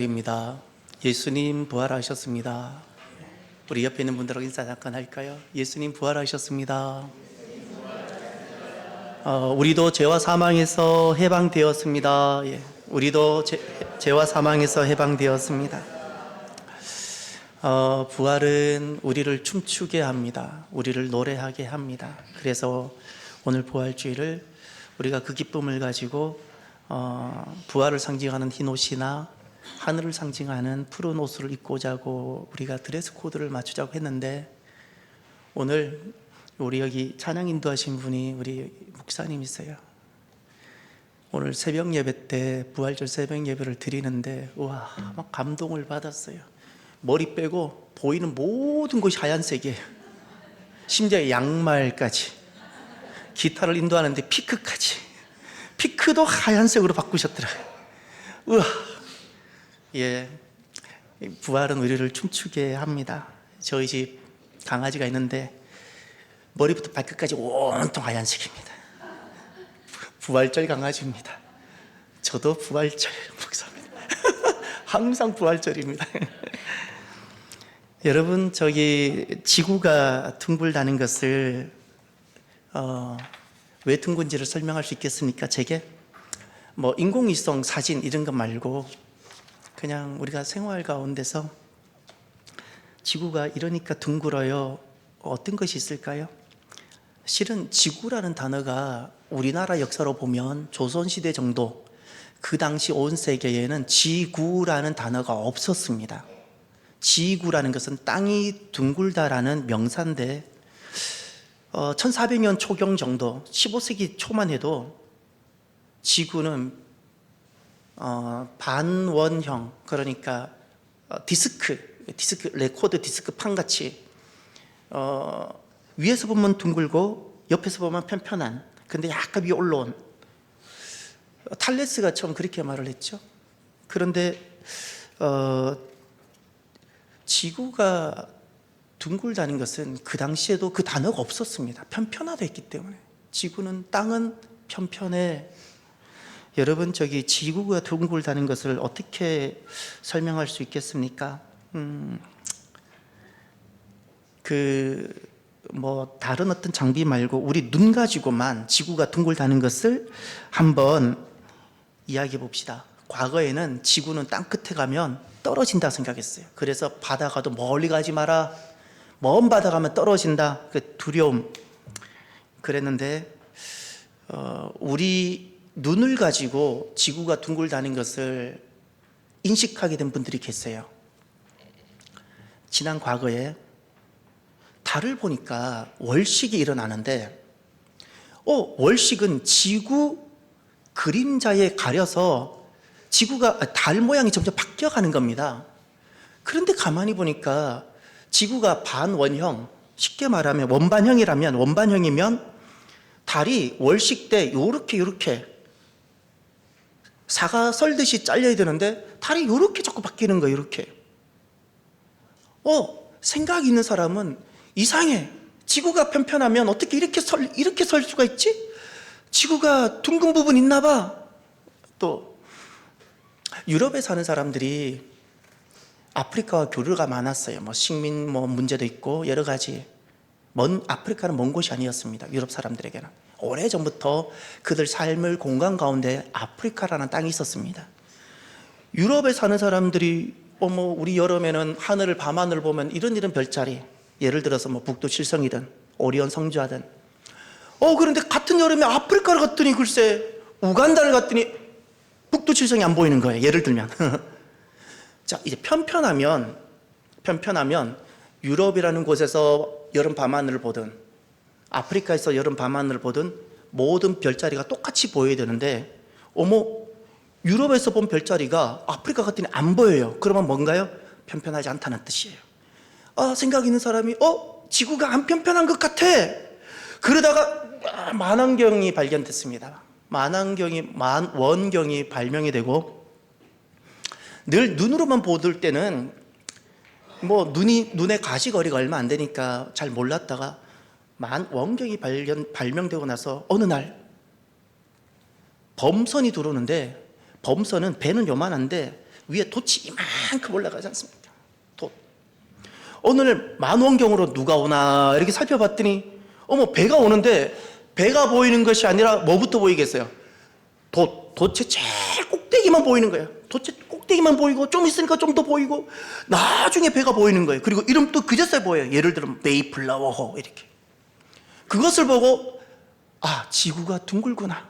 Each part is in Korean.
입니다. 예수님 부활하셨습니다. 우리 옆에 있는 분들하고 인사 잠깐 할까요? 예수님 부활하셨습니다. 우리도 죄와 사망에서 해방되었습니다. 예, 우리도 죄와 사망에서 해방되었습니다. 부활은 우리를 춤추게 합니다. 우리를 노래하게 합니다. 그래서 오늘 부활주일을 우리가 그 기쁨을 가지고 부활을 상징하는 흰 옷이나 하늘을 상징하는 푸른 옷을 입고 자고 우리가 드레스 코드를 맞추자고 했는데, 오늘 우리 여기 찬양 인도하신 분이 우리 목사님이세요. 오늘 새벽 예배 때 부활절 새벽 예배를 드리는데 우와, 막 감동을 받았어요. 머리 빼고 보이는 모든 것이 하얀색이에요. 심지어 양말까지, 기타를 인도하는데 피크까지, 피크도 하얀색으로 바꾸셨더라고요. 우와. 예, 부활은 우리를 춤추게 합니다. 저희 집 강아지가 있는데 머리부터 발끝까지 온통 하얀색입니다. 부활절 강아지입니다. 저도 부활절 목사입니다. 항상 부활절입니다. 여러분, 저기 지구가 둥글다는 것을 왜 둥근지를 설명할 수 있겠습니까? 제게 뭐 인공위성 사진 이런 것 말고 그냥 우리가 생활 가운데서 지구가 이러니까 둥글어요. 어떤 것이 있을까요? 실은 지구라는 단어가 우리나라 역사로 보면 조선시대 정도, 그 당시 온 세계에는 지구라는 단어가 없었습니다. 지구라는 것은 땅이 둥글다라는 명사인데 1400년 초경 정도, 15세기 초만 해도 지구는 반원형, 그러니까 디스크 레코드 디스크 판같이 위에서 보면 둥글고 옆에서 보면 편편한, 근데 약간 위에 올라온, 탈레스가 처음 그렇게 말을 했죠. 그런데 지구가 둥글다는 것은 그 당시에도 그 단어가 없었습니다. 편편하다 했기 때문에. 지구는, 땅은 편편해. 여러분, 저기 지구가 둥글다는 것을 어떻게 설명할 수 있겠습니까? 다른 어떤 장비 말고 우리 눈 가지고만 지구가 둥글다는 것을 한번 이야기해 봅시다. 과거에는 지구는 땅 끝에 가면 떨어진다 생각했어요. 그래서 바다 가도 멀리 가지 마라, 먼 바다 가면 떨어진다, 그 두려움. 그랬는데 우리 눈을 가지고 지구가 둥글다는 것을 인식하게 된 분들이 계세요. 지난 과거에 달을 보니까 월식이 일어나는데 월식은 지구 그림자에 가려서 달 모양이 점점 바뀌어가는 겁니다. 그런데 가만히 보니까 지구가 반원형, 쉽게 말하면 원반형이면 달이 월식 때 요렇게 사과 썰듯이 잘려야 되는데 달이 요렇게 자꾸 바뀌는 거예요. 이렇게. 생각 있는 사람은 이상해. 지구가 편편하면 어떻게 이렇게 설 수가 있지? 지구가 둥근 부분 있나 봐. 또 유럽에 사는 사람들이 아프리카와 교류가 많았어요. 식민 문제도 있고 여러 가지. 아프리카는 먼 곳이 아니었습니다. 유럽 사람들에게는 오래전부터 그들 삶을 공간 가운데 아프리카라는 땅이 있었습니다. 유럽에 사는 사람들이 우리 여름에는 밤하늘을 보면 이런 별자리, 예를 들어서 북두 칠성이든 오리온 성주하든, 그런데 같은 여름에 아프리카를 갔더니 글쎄 우간다를 갔더니 북두 칠성이 안 보이는 거예요. 예를 들면 자, 이제 편편하면 유럽이라는 곳에서 여름 밤하늘을 보든 아프리카에서 여름 밤하늘을 보든 모든 별자리가 똑같이 보여야 되는데 유럽에서 본 별자리가 아프리카 갔더니 안 보여요. 그러면 뭔가요? 편편하지 않다는 뜻이에요. 생각 있는 사람이 지구가 안 편편한 것 같아. 그러다가 만원경이 발견됐습니다. 만원경이 발명이 되고, 늘 눈으로만 보들 때는 눈의 가시거리가 얼마 안 되니까 잘 몰랐다가 만원경이 발명되고 나서 어느 날 범선이 들어오는데, 범선은 배는 요만한데 위에 돛이 이만큼 올라가지 않습니까? 돛. 오늘 만원경으로 누가 오나 이렇게 살펴봤더니 어머 배가 오는데 배가 보이는 것이 아니라 뭐부터 보이겠어요? 돛의 제일 꼭대기만 보이는 거예요. 돛의 꼭대기만 보이고 좀 있으니까 좀 더 보이고 나중에 배가 보이는 거예요. 그리고 이름도 그저서 보여요. 예를 들면 메이플라워호 이렇게. 그것을 보고 아 지구가 둥글구나.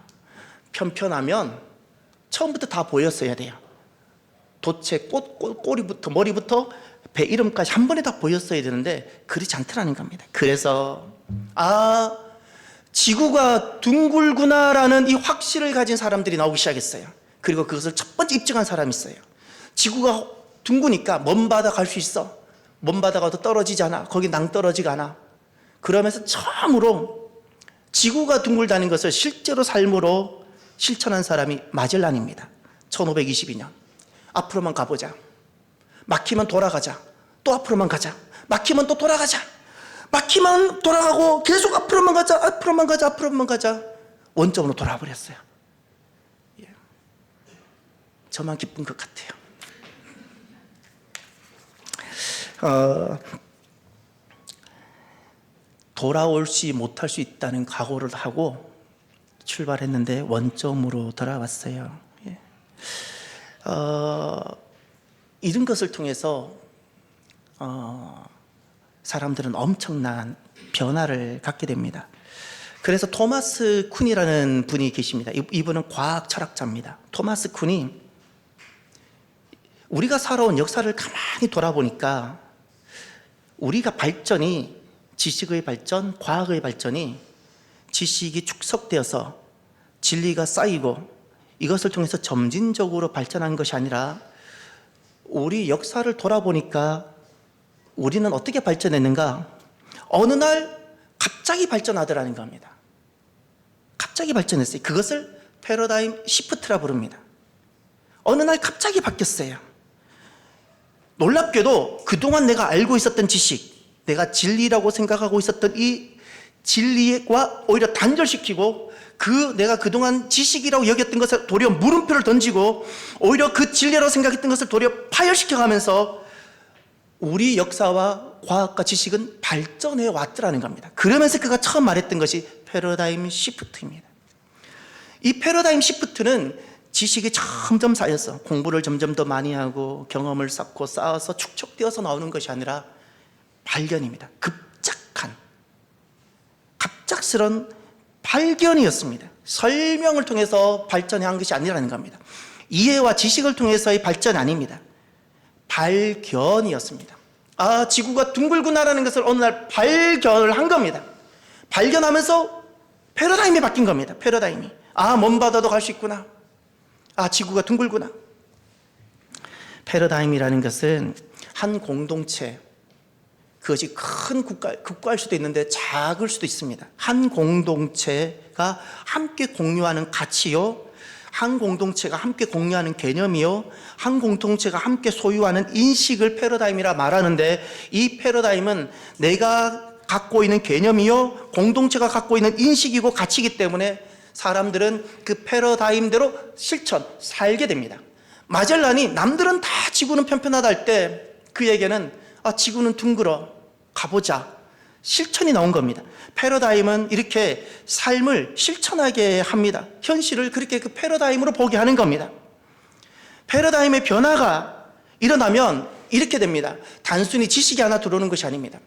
편편하면 처음부터 다 보였어야 돼요. 돛의 꼬리부터 머리부터 배 이름까지 한 번에 다 보였어야 되는데 그렇지 않더라는 겁니다. 그래서 아 지구가 둥글구나라는 이 확신을 가진 사람들이 나오기 시작했어요. 그리고 그것을 첫 번째 입증한 사람이 있어요. 지구가 둥그니까 먼 바다 갈 수 있어. 먼 바다 가도 떨어지지 않아. 거기 낭떠러지가 않아. 그러면서 처음으로 지구가 둥글다는 것을 실제로 삶으로 실천한 사람이 마젤란입니다. 1522년. 앞으로만 가보자. 막히면 돌아가자. 또 앞으로만 가자. 막히면 또 돌아가자. 막히면 돌아가고 계속 앞으로만 가자. 앞으로만 가자. 앞으로만 가자. 원점으로 돌아와 버렸어요. 예. 저만 기쁜 것 같아요. 돌아올지 못할 수 있다는 각오를 하고 출발했는데 원점으로 돌아왔어요. 예. 이런 것을 통해서 사람들은 엄청난 변화를 갖게 됩니다. 그래서 토마스 쿤이라는 분이 계십니다. 이분은 과학 철학자입니다. 토마스 쿤이 우리가 살아온 역사를 가만히 돌아보니까 우리가 발전이 지식의 발전, 과학의 발전이 지식이 축적되어서 진리가 쌓이고 이것을 통해서 점진적으로 발전한 것이 아니라 우리 역사를 돌아보니까 우리는 어떻게 발전했는가? 어느 날 갑자기 발전하더라는 겁니다. 갑자기 발전했어요. 그것을 패러다임 시프트라 부릅니다. 어느 날 갑자기 바뀌었어요. 놀랍게도 그동안 내가 알고 있었던 지식, 내가 진리라고 생각하고 있었던 이 진리와 오히려 단절시키고 내가 그동안 지식이라고 여겼던 것을 도리어 물음표를 던지고 오히려 그 진리라고 생각했던 것을 도리어 파열시켜가면서 우리 역사와 과학과 지식은 발전해 왔더라는 겁니다. 그러면서 그가 처음 말했던 것이 패러다임 시프트입니다. 이 패러다임 시프트는 지식이 점점 쌓여서 공부를 점점 더 많이 하고 경험을 쌓고 쌓아서 축적되어서 나오는 것이 아니라 발견입니다. 갑작스런 발견이었습니다. 설명을 통해서 발전한 것이 아니라는 겁니다. 이해와 지식을 통해서의 발전이 아닙니다. 발견이었습니다. 아, 지구가 둥글구나라는 것을 어느 날 발견을 한 겁니다. 발견하면서 패러다임이 바뀐 겁니다. 패러다임이. 아, 먼 바다도 갈 수 있구나. 아, 지구가 둥글구나. 패러다임이라는 것은 한 공동체, 그것이 큰 국가일 수도 있는데 작을 수도 있습니다. 한 공동체가 함께 공유하는 가치요, 한 공동체가 함께 공유하는 개념이요, 한 공동체가 함께 소유하는 인식을 패러다임이라 말하는데, 이 패러다임은 내가 갖고 있는 개념이요, 공동체가 갖고 있는 인식이고 가치이기 때문에 사람들은 그 패러다임대로 살게 됩니다. 마젤란이 남들은 다 지구는 편편하다 할 때 그에게는 아, 지구는 둥글어. 가보자. 실천이 나온 겁니다. 패러다임은 이렇게 삶을 실천하게 합니다. 현실을 그렇게 그 패러다임으로 보게 하는 겁니다. 패러다임의 변화가 일어나면 이렇게 됩니다. 단순히 지식이 하나 들어오는 것이 아닙니다.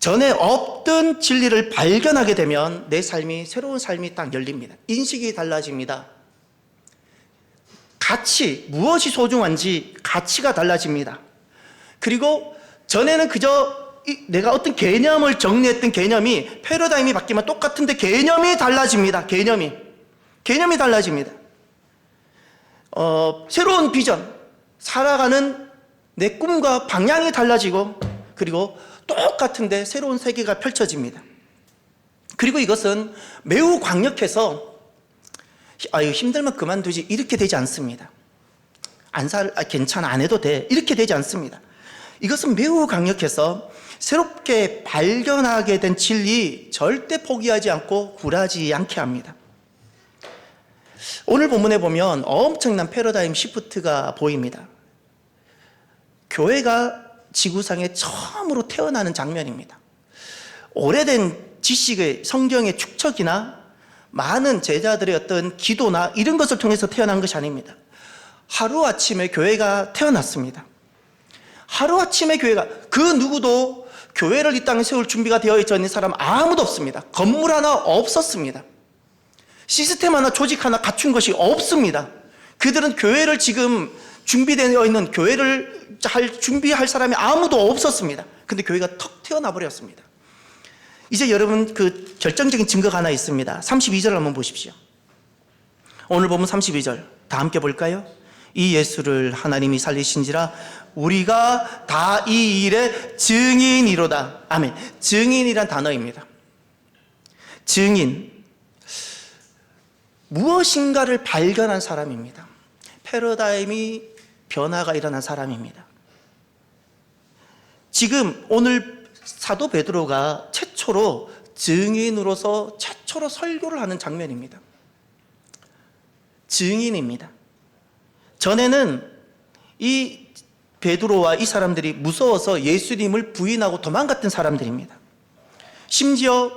전에 없던 진리를 발견하게 되면 내 삶이, 새로운 삶이 딱 열립니다. 인식이 달라집니다. 가치, 무엇이 소중한지 가치가 달라집니다. 그리고 전에는 그저 내가 어떤 개념을 정리했던 개념이 패러다임이 바뀌면 똑같은데 개념이 달라집니다. 개념이 달라집니다. 새로운 비전, 살아가는 내 꿈과 방향이 달라지고, 그리고 똑같은데 새로운 세계가 펼쳐집니다. 그리고 이것은 매우 강력해서 이거 힘들면 그만두지 이렇게 되지 않습니다. 괜찮아, 안 해도 돼 이렇게 되지 않습니다. 이것은 매우 강력해서 새롭게 발견하게 된 진리 절대 포기하지 않고 굴하지 않게 합니다. 오늘 본문에 보면 엄청난 패러다임 시프트가 보입니다. 교회가 지구상에 처음으로 태어나는 장면입니다. 오래된 지식의 성경의 축적이나 많은 제자들의 어떤 기도나 이런 것을 통해서 태어난 것이 아닙니다. 하루아침에 교회가 태어났습니다. 하루아침에 교회가, 그 누구도 교회를 이 땅에 세울 준비가 되어 있는 사람 아무도 없습니다. 건물 하나 없었습니다. 시스템 하나, 조직 하나 갖춘 것이 없습니다. 그들은 교회를 지금 준비되어 있는 교회를 준비할 사람이 아무도 없었습니다. 근데 교회가 턱 태어나 버렸습니다. 이제 여러분 그 결정적인 증거가 하나 있습니다. 32절 한번 보십시오. 오늘 보면 32절 다 함께 볼까요? 이 예수를 하나님이 살리신지라 우리가 다 이 일의 증인이로다. 아멘. 증인이란 단어입니다. 증인, 무엇인가를 발견한 사람입니다. 패러다임이 변화가 일어난 사람입니다. 지금 오늘 사도 베드로가 최초로 증인으로서 최초로 설교를 하는 장면입니다. 증인입니다. 전에는 이 베드로와 이 사람들이 무서워서 예수님을 부인하고 도망갔던 사람들입니다. 심지어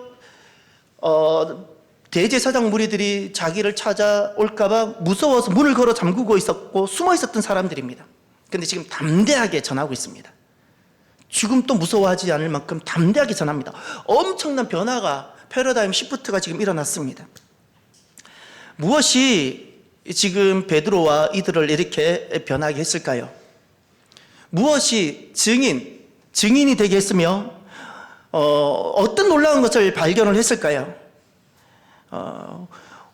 대제사장 무리들이 자기를 찾아올까 봐 무서워서 문을 걸어 잠그고 있었고 숨어 있었던 사람들입니다. 그런데 지금 담대하게 전하고 있습니다. 죽음도 무서워하지 않을 만큼 담대하게 전합니다. 엄청난 변화가, 패러다임 시프트가 지금 일어났습니다. 무엇이 지금 베드로와 이들을 이렇게 변하게 했을까요? 무엇이 증인이 되게 했으며 어떤 놀라운 것을 발견을 했을까요?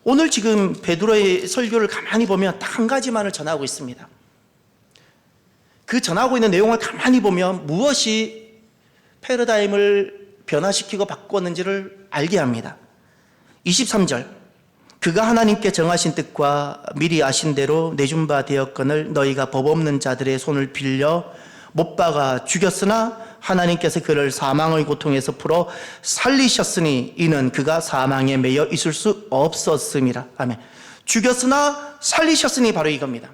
오늘 지금 베드로의 설교를 가만히 보면 딱 한 가지만을 전하고 있습니다. 그 전하고 있는 내용을 가만히 보면 무엇이 패러다임을 변화시키고 바꾸었는지를 알게 합니다. 23절, 그가 하나님께 정하신 뜻과 미리 아신 대로 내준 바 되었거늘 너희가 법 없는 자들의 손을 빌려 못 박아 죽였으나 하나님께서 그를 사망의 고통에서 풀어 살리셨으니 이는 그가 사망에 매여 있을 수 없었음이라. 아멘. 죽였으나 살리셨으니 바로 이겁니다.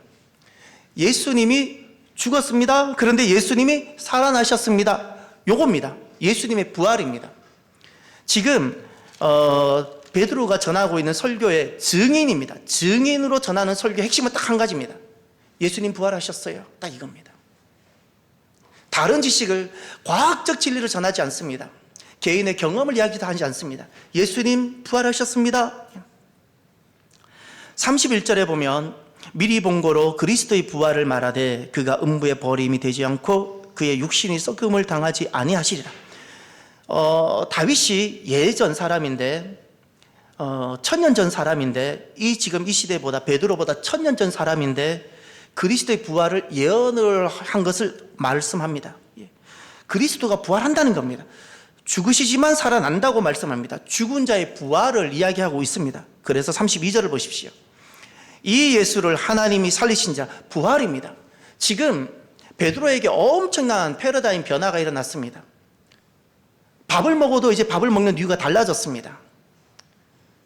예수님이 죽었습니다. 그런데 예수님이 살아나셨습니다. 요겁니다. 예수님의 부활입니다. 지금 베드로가 전하고 있는 설교의 증인입니다. 증인으로 전하는 설교의 핵심은 딱 한 가지입니다. 예수님 부활하셨어요. 딱 이겁니다. 다른 지식을, 과학적 진리를 전하지 않습니다. 개인의 경험을 이야기도 하지 않습니다. 예수님 부활하셨습니다. 31절에 보면 미리 본 거로 그리스도의 부활을 말하되 그가 음부에 버림이 되지 않고 그의 육신이 썩음을 당하지 아니하시리라. 다윗이 예전 사람인데 천년 전 사람인데 지금 이 시대보다 베드로보다 천년 전 사람인데 그리스도의 부활을 예언을 한 것을 말씀합니다. 그리스도가 부활한다는 겁니다. 죽으시지만 살아난다고 말씀합니다. 죽은 자의 부활을 이야기하고 있습니다. 그래서 32절을 보십시오. 이 예수를 하나님이 살리신 자, 부활입니다. 지금 베드로에게 엄청난 패러다임 변화가 일어났습니다. 밥을 먹어도 이제 밥을 먹는 이유가 달라졌습니다.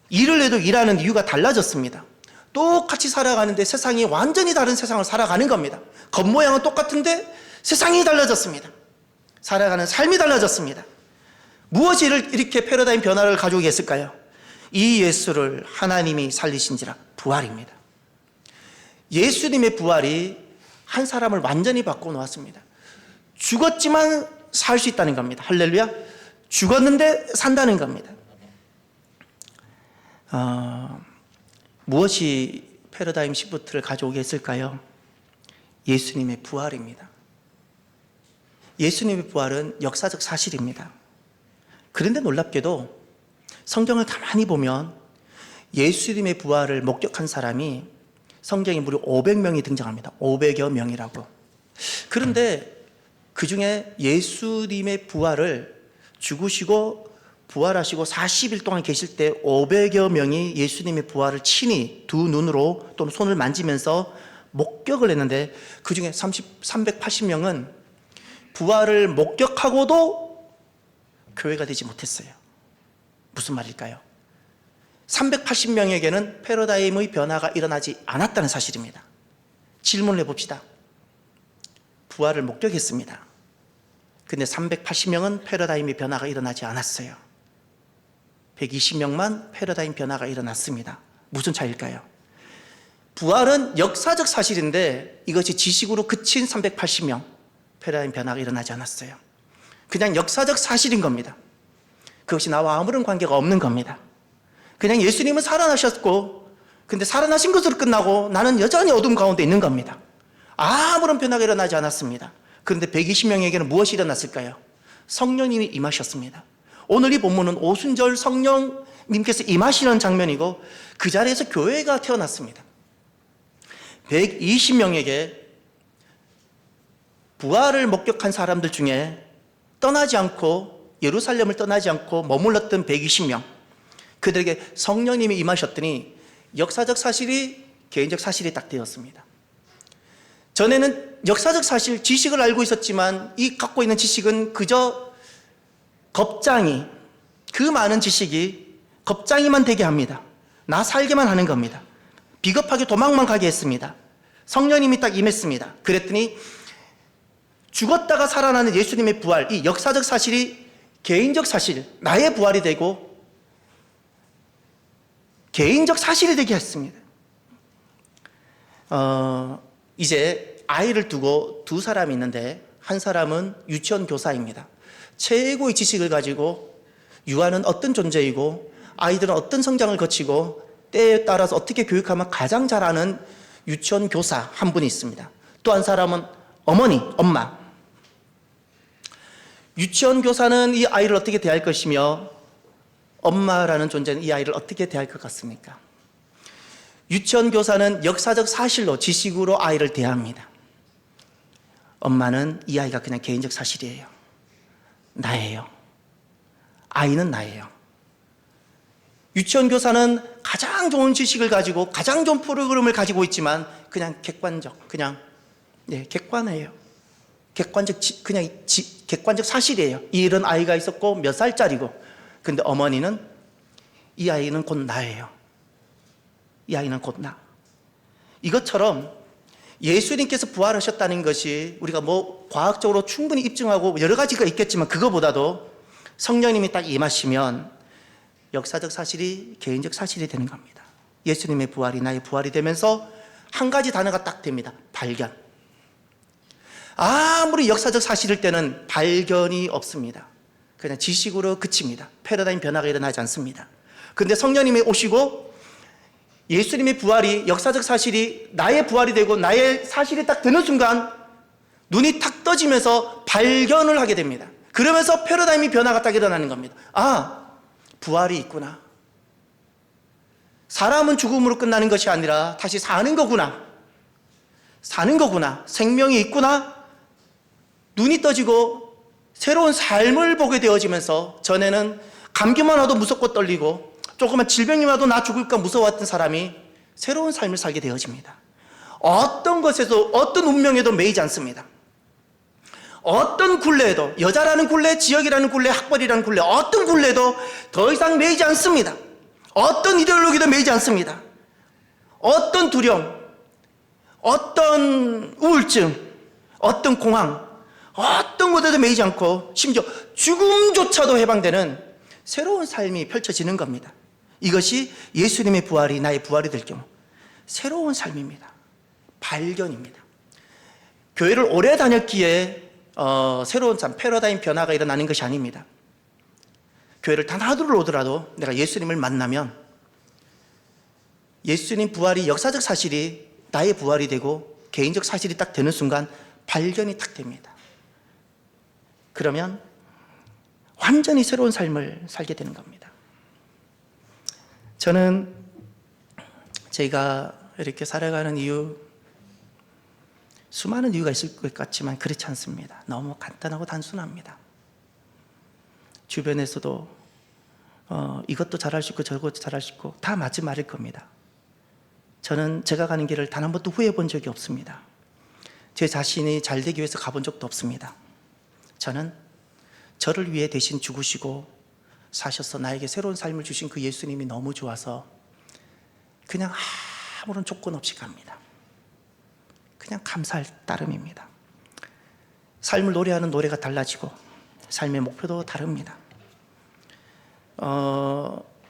일을 해도 일하는 이유가 달라졌습니다. 똑같이 살아가는데 세상이 완전히 다른 세상을 살아가는 겁니다. 겉모양은 똑같은데 세상이 달라졌습니다. 살아가는 삶이 달라졌습니다. 무엇이 이렇게 패러다임 변화를 가지고 계실까요? 이 예수를 하나님이 살리신지라, 부활입니다. 예수님의 부활이 한 사람을 완전히 바꿔놓았습니다. 죽었지만 살 수 있다는 겁니다. 할렐루야. 죽었는데 산다는 겁니다. 무엇이 패러다임 시프트를 가져오게 했을까요? 예수님의 부활입니다. 예수님의 부활은 역사적 사실입니다. 그런데 놀랍게도 성경을 가만히 보면 예수님의 부활을 목격한 사람이 성경에 무려 500명이 등장합니다. 500여 명이라고. 그런데 그 중에 예수님의 부활을 죽으시고 부활하시고 40일 동안 계실 때 500여 명이 예수님의 부활을 친히 두 눈으로 또는 손을 만지면서 목격을 했는데 그 중에 380명은 부활을 목격하고도 교회가 되지 못했어요. 무슨 말일까요? 380명에게는 패러다임의 변화가 일어나지 않았다는 사실입니다. 질문을 해봅시다. 부활을 목격했습니다. 근데 380명은 패러다임의 변화가 일어나지 않았어요. 120명만 패러다임 변화가 일어났습니다. 무슨 차이일까요? 부활은 역사적 사실인데 이것이 지식으로 그친 380명 패러다임 변화가 일어나지 않았어요. 그냥 역사적 사실인 겁니다. 그것이 나와 아무런 관계가 없는 겁니다. 그냥 예수님은 살아나셨고 근데 살아나신 것으로 끝나고 나는 여전히 어둠 가운데 있는 겁니다. 아무런 변화가 일어나지 않았습니다. 그런데 120명에게는 무엇이 일어났을까요? 성령님이 임하셨습니다. 오늘 이 본문은 오순절 성령님께서 임하시는 장면이고 그 자리에서 교회가 태어났습니다. 120명에게 부활을 목격한 사람들 중에 떠나지 않고 예루살렘을 떠나지 않고 머물렀던 120명, 그들에게 성령님이 임하셨더니 역사적 사실이 개인적 사실이 딱 되었습니다. 전에는 역사적 사실, 지식을 알고 있었지만 이 갖고 있는 지식은 그저 겁장이, 그 많은 지식이 겁장이만 되게 합니다. 나 살게만 하는 겁니다. 비겁하게 도망만 가게 했습니다. 성령님이 딱 임했습니다. 그랬더니 죽었다가 살아나는 예수님의 부활, 이 역사적 사실이 개인적 사실, 나의 부활이 되고 개인적 사실이 되게 했습니다. 이제 아이를 두고 두 사람이 있는데 한 사람은 유치원 교사입니다. 최고의 지식을 가지고 유아는 어떤 존재이고 아이들은 어떤 성장을 거치고 때에 따라서 어떻게 교육하면 가장 잘하는 유치원 교사 한 분이 있습니다. 또 한 사람은 어머니, 엄마. 유치원 교사는 이 아이를 어떻게 대할 것이며 엄마라는 존재는 이 아이를 어떻게 대할 것 같습니까? 유치원 교사는 역사적 사실로, 지식으로 아이를 대합니다. 엄마는 이 아이가 그냥 개인적 사실이에요. 나예요. 아이는 나예요. 유치원 교사는 가장 좋은 지식을 가지고 가장 좋은 프로그램을 가지고 있지만 그냥 객관적, 객관해요. 객관적 사실이에요. 이런 아이가 있었고 몇 살짜리고. 근데 어머니는 이 아이는 곧 나예요. 이 아이는 곧 나. 이것처럼 예수님께서 부활하셨다는 것이 우리가 과학적으로 충분히 입증하고 여러 가지가 있겠지만 그거보다도 성령님이 딱 임하시면 역사적 사실이 개인적 사실이 되는 겁니다. 예수님의 부활이 나의 부활이 되면서 한 가지 단어가 딱 됩니다. 발견. 아무리 역사적 사실일 때는 발견이 없습니다. 그냥 지식으로 그칩니다. 패러다임 변화가 일어나지 않습니다. 그런데 성령님이 오시고 예수님의 부활이, 역사적 사실이 나의 부활이 되고 나의 사실이 딱 되는 순간 눈이 탁 떠지면서 발견을 하게 됩니다. 그러면서 패러다임이 변화가 딱 일어나는 겁니다. 아, 부활이 있구나. 사람은 죽음으로 끝나는 것이 아니라 다시 사는 거구나. 사는 거구나. 생명이 있구나. 눈이 떠지고 새로운 삶을 보게 되어지면서 전에는 감기만 와도 무섭고 떨리고 조그만 질병이 와도 나 죽을까 무서워했던 사람이 새로운 삶을 살게 되어집니다. 어떤 것에도, 어떤 운명에도 매이지 않습니다. 어떤 굴레에도, 여자라는 굴레, 지역이라는 굴레, 학벌이라는 굴레, 어떤 굴레도 더 이상 매이지 않습니다. 어떤 이데올로기도 매이지 않습니다. 어떤 두려움, 어떤 우울증, 어떤 공황, 어떤 것에도 매이지 않고 심지어 죽음조차도 해방되는 새로운 삶이 펼쳐지는 겁니다. 이것이 예수님의 부활이 나의 부활이 될 경우 새로운 삶입니다. 발견입니다. 교회를 오래 다녔기에 새로운 삶, 패러다임 변화가 일어나는 것이 아닙니다. 교회를 단 하루를 오더라도 내가 예수님을 만나면 예수님 부활이, 역사적 사실이 나의 부활이 되고 개인적 사실이 딱 되는 순간 발견이 딱 됩니다. 그러면 완전히 새로운 삶을 살게 되는 겁니다. 저는 제가 이렇게 살아가는 이유, 수많은 이유가 있을 것 같지만 그렇지 않습니다. 너무 간단하고 단순합니다. 주변에서도 이것도 잘할 수 있고 저것도 잘할 수 있고 다 맞은 말일 겁니다. 저는 제가 가는 길을 단 한 번도 후회해 본 적이 없습니다. 제 자신이 잘 되기 위해서 가본 적도 없습니다. 저는 저를 위해 대신 죽으시고 사셔서 나에게 새로운 삶을 주신 그 예수님이 너무 좋아서 그냥 아무런 조건 없이 갑니다. 그냥 감사할 따름입니다. 삶을 노래하는 노래가 달라지고 삶의 목표도 다릅니다.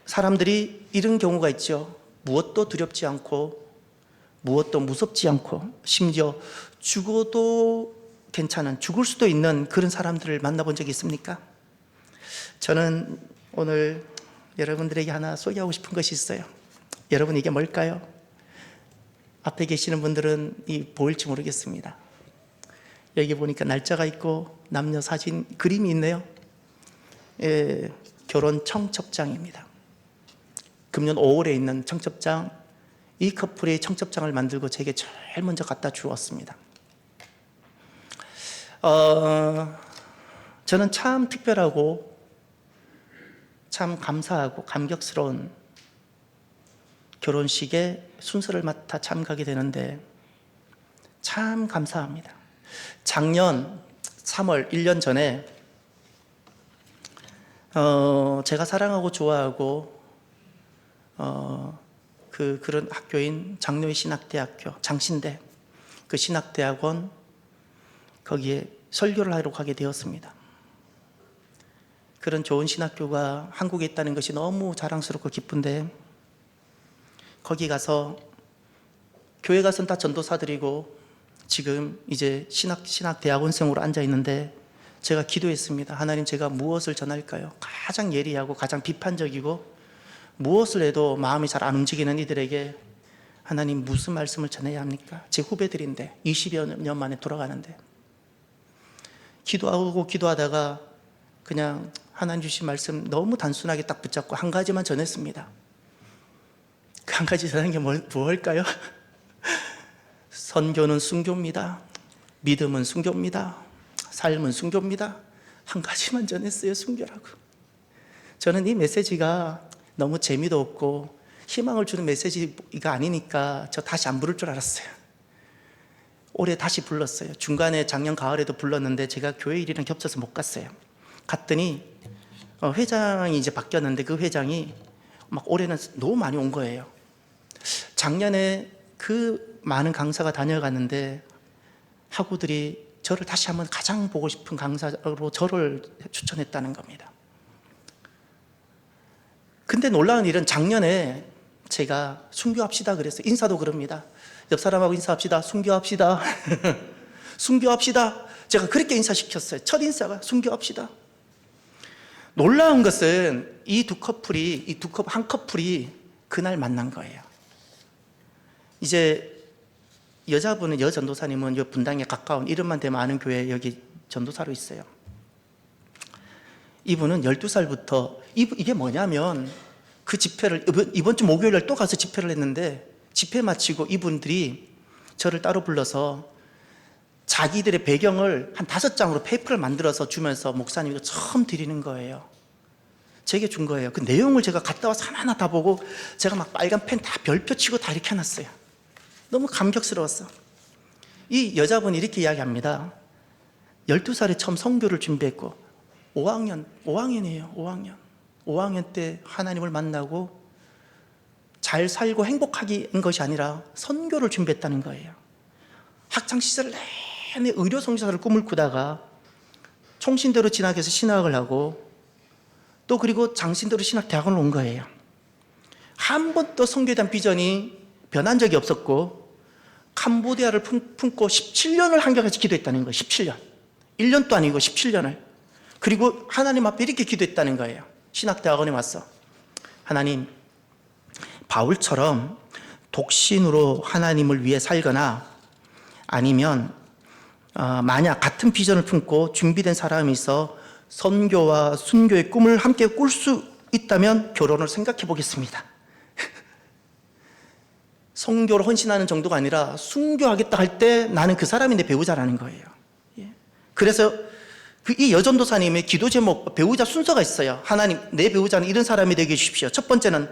사람들이 이런 경우가 있죠. 무엇도 두렵지 않고 무엇도 무섭지 않고 심지어 죽어도 괜찮은, 죽을 수도 있는 그런 사람들을 만나본 적이 있습니까? 저는 오늘 여러분들에게 하나 소개하고 싶은 것이 있어요. 여러분, 이게 뭘까요? 앞에 계시는 분들은 보일지 모르겠습니다. 여기 보니까 날짜가 있고 남녀 사진 그림이 있네요. 결혼 청첩장입니다. 금년 5월에 있는 청첩장. 이 커플이 청첩장을 만들고 제게 제일 먼저 갖다 주었습니다. 저는 참 특별하고 참 감사하고 감격스러운 결혼식의 순서를 맡아 참가하게 되는데 참 감사합니다. 작년 3월 1년 전에 제가 사랑하고 좋아하고 그런 학교인 장로의 신학대학교 장신대, 그 신학대학원 거기에 설교를 하러 가게 되었습니다. 그런 좋은 신학교가 한국에 있다는 것이 너무 자랑스럽고 기쁜데 거기 가서 교회 가서는 다 전도사들이고 지금 이제 신학대학원생으로 앉아 있는데 제가 기도했습니다. 하나님, 제가 무엇을 전할까요? 가장 예리하고 가장 비판적이고 무엇을 해도 마음이 잘 안 움직이는 이들에게 하나님, 무슨 말씀을 전해야 합니까? 제 후배들인데 20여 년 만에 돌아가는데 기도하고 기도하다가 그냥 하나님 주신 말씀 너무 단순하게 딱 붙잡고 한 가지만 전했습니다. 그 한 가지 전한 게 뭘까요? 선교는 순교입니다. 믿음은 순교입니다. 삶은 순교입니다. 한 가지만 전했어요. 순교라고. 저는 이 메시지가 너무 재미도 없고 희망을 주는 메시지가 아니니까 저 다시 안 부를 줄 알았어요. 올해 다시 불렀어요. 중간에 작년 가을에도 불렀는데 제가 교회 일이랑 겹쳐서 못 갔어요. 갔더니 회장이 이제 바뀌었는데 그 회장이 막 올해는 너무 많이 온 거예요. 작년에 그 많은 강사가 다녀갔는데 학우들이 저를 다시 한번 가장 보고 싶은 강사로 저를 추천했다는 겁니다. 근데 놀라운 일은 작년에 제가 순교합시다 그랬어요. 인사도 그럽니다. 옆 사람하고 인사합시다. 순교합시다. 순교합시다. 제가 그렇게 인사시켰어요. 첫 인사가 순교합시다. 놀라운 것은 한 커플이 그날 만난 거예요. 이제 여자분은, 여전도사님은 이 분당에 가까운 이름만 대면 아는 교회 여기 전도사로 있어요. 이분은 12살부터 이게 뭐냐면 그 집회를 이번 주 목요일날 또 가서 집회를 했는데 집회 마치고 이분들이 저를 따로 불러서 자기들의 배경을 한 5장으로 페이퍼를 만들어서 주면서 목사님이 처음 드리는 거예요. 제게 준 거예요. 그 내용을 제가 갔다 와서 하나하나 다 보고 제가 막 빨간 펜 다 별표 치고 다 이렇게 해놨어요. 너무 감격스러웠어. 이 여자분이 이렇게 이야기합니다. 12살에 처음 선교를 준비했고 5학년이에요. 5학년 때 하나님을 만나고 잘 살고 행복하게 한 것이 아니라 선교를 준비했다는 거예요. 학창시절 내내 의료 선교사를 꿈을 꾸다가 총신대로 진학해서 신학을 하고 또 그리고 장신대로 신학대학원을 온 거예요. 한 번도 선교에 대한 비전이 변한 적이 없었고 캄보디아를 품고 17년을 한결같이 기도했다는 거예요. 17년. 1년도 아니고 17년을. 그리고 하나님 앞에 이렇게 기도했다는 거예요. 신학대학원에 와서 하나님, 바울처럼 독신으로 하나님을 위해 살거나 아니면 만약 같은 비전을 품고 준비된 사람이 있어 선교와 순교의 꿈을 함께 꿀 수 있다면 결혼을 생각해 보겠습니다. 선교를 헌신하는 정도가 아니라 순교하겠다 할 때 나는 그 사람이 내 배우자라는 거예요. 그래서 이 여전도사님의 기도 제목, 배우자 순서가 있어요. 하나님, 내 배우자는 이런 사람이 되게 해주십시오. 첫 번째는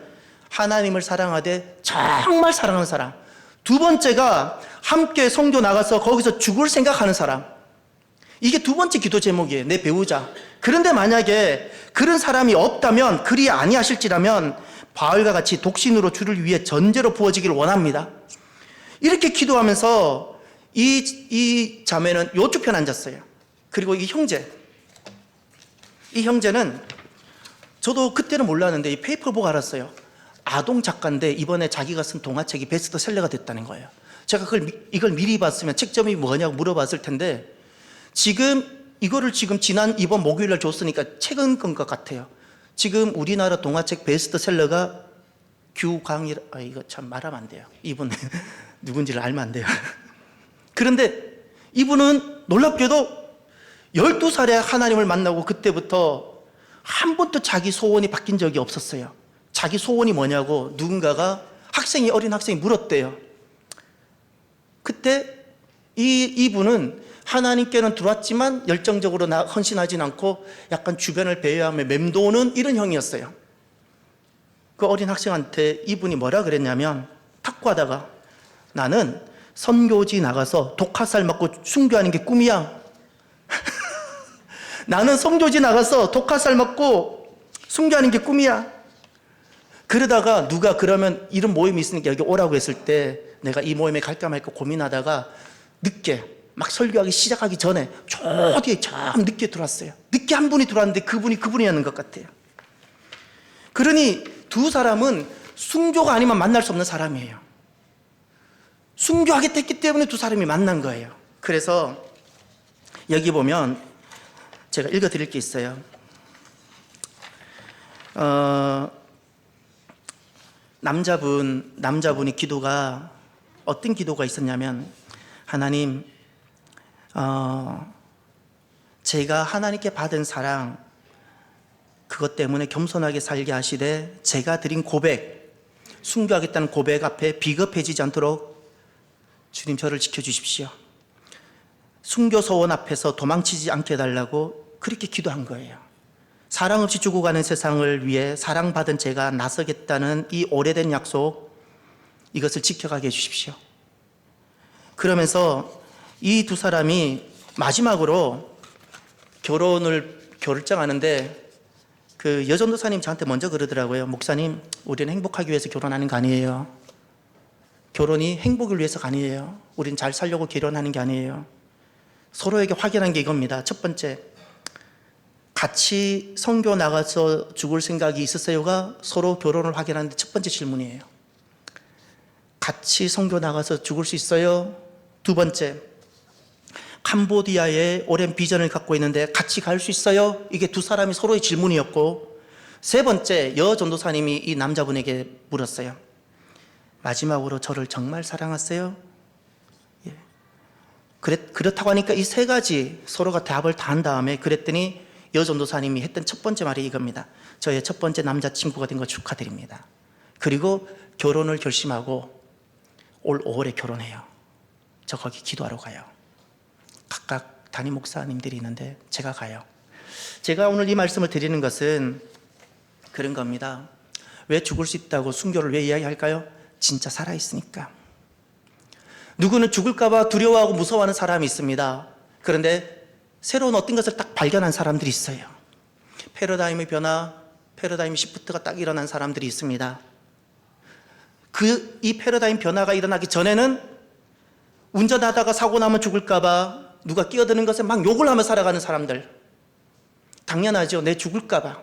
하나님을 사랑하되 정말 사랑하는 사람. 두 번째가 함께 선교 나가서 거기서 죽을 생각하는 사람. 이게 두 번째 기도 제목이에요. 내 배우자. 그런데 만약에 그런 사람이 없다면, 그리 아니하실지라면 바울과 같이 독신으로 주를 위해 전제로 부어지기를 원합니다. 이렇게 기도하면서 이 자매는 요쪽편 앉았어요. 그리고 이 형제는 저도 그때는 몰랐는데 이 페이퍼 보고 알았어요. 아동 작가인데 이번에 자기가 쓴 동화책이 베스트셀러가 됐다는 거예요. 제가 이걸 미리 봤으면 책점이 뭐냐고 물어봤을 텐데, 이거를 이번 목요일날 줬으니까 최근 건 것 같아요. 지금 우리나라 동화책 베스트셀러가 이거 참 말하면 안 돼요. 이분 누군지를 알면 안 돼요. 그런데 이분은 놀랍게도 12살에 하나님을 만나고 그때부터 한 번도 자기 소원이 바뀐 적이 없었어요. 자기 소원이 뭐냐고 누군가가 어린 학생이 물었대요. 그때 이분은 하나님께는 들어왔지만 열정적으로 헌신하진 않고 약간 주변을 배회하며 맴도는 이런 형이었어요. 그 어린 학생한테 이분이 뭐라 그랬냐면, 탁구하다가 나는 선교지 나가서 독화살 맞고 순교하는 게 꿈이야. 나는 선교지 나가서 독화살 맞고 순교하는 게 꿈이야. 그러다가 누가 그러면 이런 모임이 있으니까 여기 오라고 했을 때 내가 이 모임에 갈까 말까 고민하다가 늦게 막 설교하기 시작하기 전에 저 뒤에 참 늦게 들어왔어요. 늦게 한 분이 들어왔는데 그분이었는 것 같아요. 그러니 두 사람은 순교가 아니면 만날 수 없는 사람이에요. 순교하게 됐기 때문에 두 사람이 만난 거예요. 그래서 여기 보면 제가 읽어드릴 게 있어요. 남자분이 기도가 어떤 기도가 있었냐면, 하나님, 제가 하나님께 받은 사랑, 그것 때문에 겸손하게 살게 하시되 제가 드린 고백, 순교하겠다는 고백 앞에 비겁해지지 않도록 주님 저를 지켜주십시오. 순교 소원 앞에서 도망치지 않게 해달라고 그렇게 기도한 거예요. 사랑 없이 죽어가는 세상을 위해 사랑받은 제가 나서겠다는 이 오래된 약속, 이것을 지켜가게 해주십시오. 그러면서 이 두 사람이 마지막으로 결정하는데, 그 여전도사님 저한테 먼저 그러더라고요. 목사님, 우리는 행복하기 위해서 결혼하는 거 아니에요. 결혼이 행복을 위해서가 아니에요. 우린 잘 살려고 결혼하는 게 아니에요. 서로에게 확인한 게 이겁니다. 첫 번째, 같이 선교 나가서 죽을 생각이 있으세요가 서로 결혼을 확인하는데 첫 번째 질문이에요. 같이 선교 나가서 죽을 수 있어요? 두 번째, 캄보디아에 오랜 비전을 갖고 있는데 같이 갈 수 있어요? 이게 두 사람이 서로의 질문이었고, 세 번째, 전도사님이 이 남자분에게 물었어요. 마지막으로 저를 정말 사랑하세요? 예. 그렇다고 하니까 이 세 가지 서로가 답을 다 한 다음에 그랬더니 전도사님이 했던 첫 번째 말이 이겁니다. 저의 첫 번째 남자친구가 된 거 축하드립니다. 그리고 결혼을 결심하고 올 5월에 결혼해요. 저 거기 기도하러 가요. 각각 담임 목사님들이 있는데 제가 가요. 제가 오늘 이 말씀을 드리는 것은 그런 겁니다. 왜 죽을 수 있다고 순교를 왜 이야기할까요? 진짜 살아있으니까. 누구는 죽을까 봐 두려워하고 무서워하는 사람이 있습니다. 그런데 새로운 어떤 것을 딱 발견한 사람들이 있어요. 패러다임의 변화, 패러다임 시프트가 딱 일어난 사람들이 있습니다. 이 패러다임 변화가 일어나기 전에는 운전하다가 사고 나면 죽을까 봐 누가 끼어드는 것에 막 욕을 하며 살아가는 사람들. 당연하죠. 내 죽을까 봐.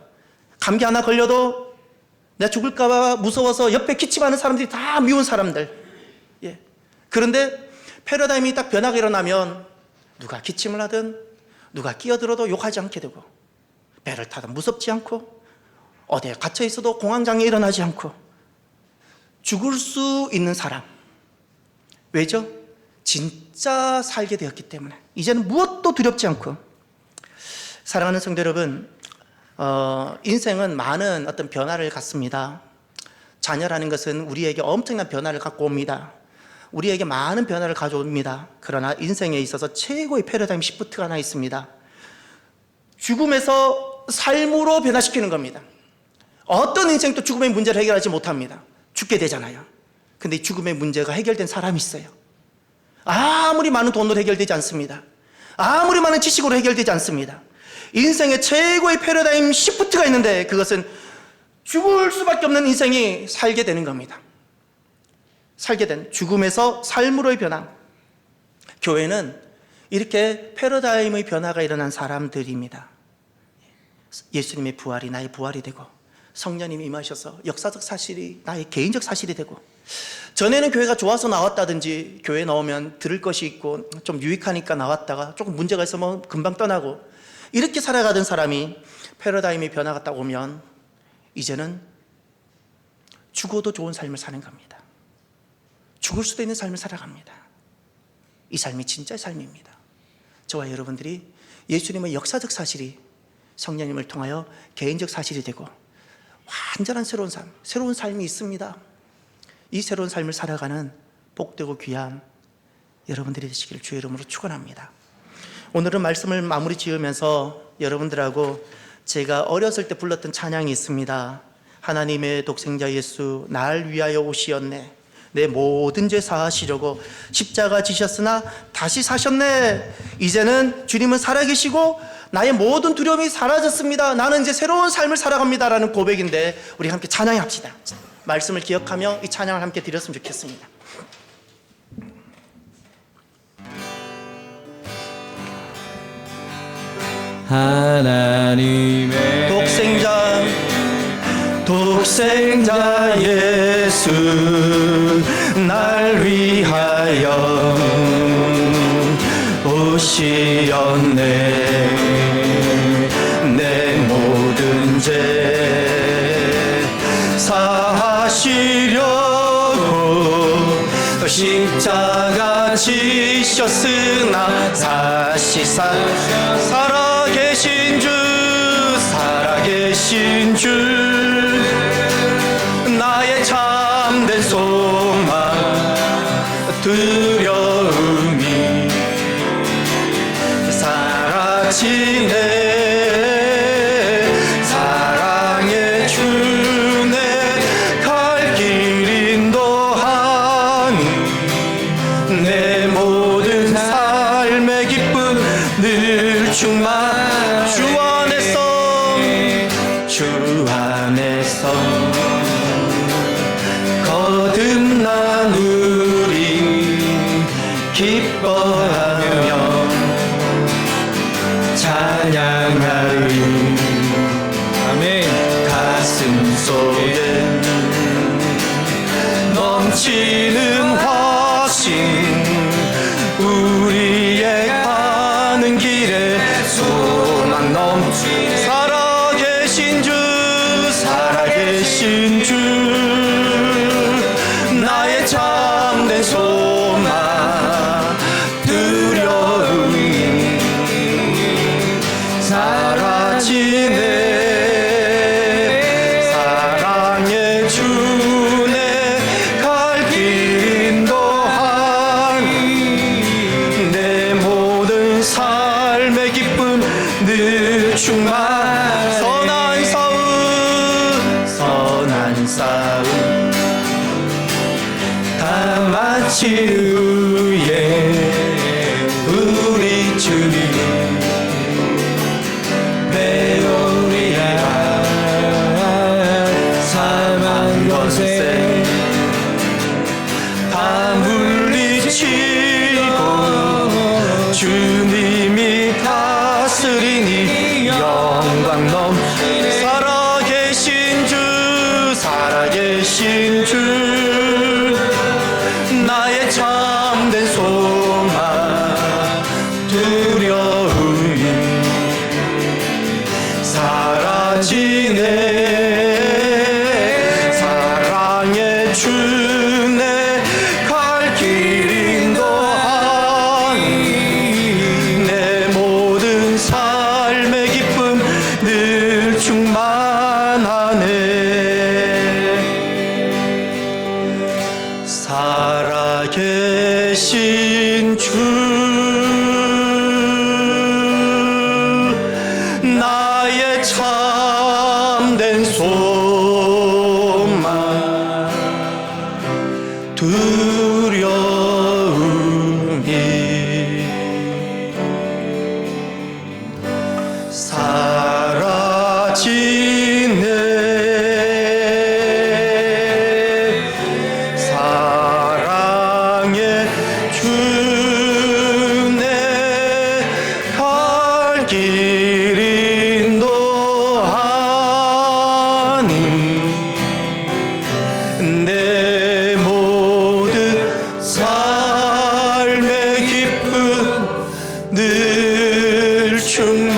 감기 하나 걸려도 내 죽을까 봐 무서워서 옆에 기침하는 사람들이 다 미운 사람들. 예. 그런데 패러다임이 딱 변화가 일어나면 누가 기침을 하든 누가 끼어들어도 욕하지 않게 되고, 배를 타도 무섭지 않고, 어디에 갇혀 있어도 공황장애 일어나지 않고, 죽을 수 있는 사람. 왜죠? 진짜 살게 되었기 때문에 이제는 무엇도 두렵지 않고. 사랑하는 성도 여러분, 인생은 많은 어떤 변화를 갖습니다. 자녀라는 것은 우리에게 엄청난 변화를 갖고 옵니다. 우리에게 많은 변화를 가져옵니다. 그러나 인생에 있어서 최고의 패러다임 시프트가 하나 있습니다. 죽음에서 삶으로 변화시키는 겁니다. 어떤 인생도 죽음의 문제를 해결하지 못합니다. 죽게 되잖아요. 근데 이 죽음의 문제가 해결된 사람이 있어요. 아무리 많은 돈으로 해결되지 않습니다. 아무리 많은 지식으로 해결되지 않습니다. 인생의 최고의 패러다임 시프트가 있는데, 그것은 죽을 수밖에 없는 인생이 살게 되는 겁니다. 살게 된 죽음에서 삶으로의 변화. 교회는 이렇게 패러다임의 변화가 일어난 사람들입니다. 예수님의 부활이 나의 부활이 되고, 성령님이 임하셔서 역사적 사실이 나의 개인적 사실이 되고, 전에는 교회가 좋아서 나왔다든지, 교회 나오면 들을 것이 있고 좀 유익하니까 나왔다가 조금 문제가 있으면 금방 떠나고, 이렇게 살아가던 사람이 패러다임의 변화가 딱 오면 이제는 죽어도 좋은 삶을 사는 겁니다. 죽을 수도 있는 삶을 살아갑니다. 이 삶이 진짜의 삶입니다. 저와 여러분들이 예수님의 역사적 사실이 성령님을 통하여 개인적 사실이 되고 완전한 새로운 삶이 있습니다. 이 새로운 삶을 살아가는 복되고 귀한 여러분들이 되시기를 주의 이름으로 축원합니다. 오늘은 말씀을 마무리 지으면서 여러분들하고 제가 어렸을 때 불렀던 찬양이 있습니다. 하나님의 독생자 예수 날 위하여 오시었네, 내 모든 죄 사하시려고 십자가 지셨으나 다시 사셨네. 이제는 주님은 살아계시고 나의 모든 두려움이 사라졌습니다. 나는 이제 새로운 삶을 살아갑니다 라는 고백인데, 우리 함께 찬양합시다. 말씀을 기억하며 이 찬양을 함께 드렸으면 좋겠습니다. 하나님의 독생자 예수 날 위하여 오시었네, 내 모든 죄 사하시려고 십자가 지셨으나 다시 살아계신 주 나의 참된 소망 두려움이 사라지네. 사랑의 주네 갈 길 인도하니 내 모든 삶의 기쁨 늘 충만 주 안에서 거듭난 우리 기뻐하며 찬양하리. 아멘. 가슴 속에 넘치는 화신 우리의 가는 길에 소망 넘치 살아계신 주 나의 참된 소망 두려움이 사라지네. 사랑의 주네 갈 길 인도하니 내 모든 삶의 기쁨 늘 충만. 선한 싸움 다 마친 후에 우리 주님 배우리라. 사망 권세 다 물리치고 주님이 다스리니 영광 넘치네. 살아계신 주 나의 참된 소망 두려움이 사라지네. 사랑의 주네 갈 길 인도하니 내 모든 삶의 기쁨 늘 충만하네. 살아계신 주 나의 참된 길 인도하니 내 모든 삶의 기쁨 늘 충만하네.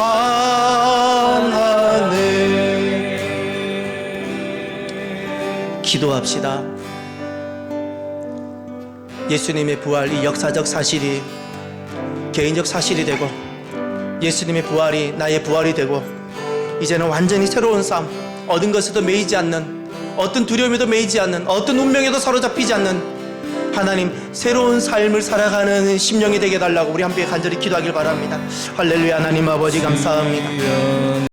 기도합시다. 예수님의 부활, 이 역사적 사실이 개인적 사실이 되고 예수님의 부활이 나의 부활이 되고 이제는 완전히 새로운 삶, 얻은 것에도 매이지 않는, 어떤 두려움에도 매이지 않는, 어떤 운명에도 사로잡히지 않는 하나님 새로운 삶을 살아가는 심령이 되게 해달라고 우리 함께 간절히 기도하길 바랍니다. 할렐루야. 하나님 아버지 감사합니다.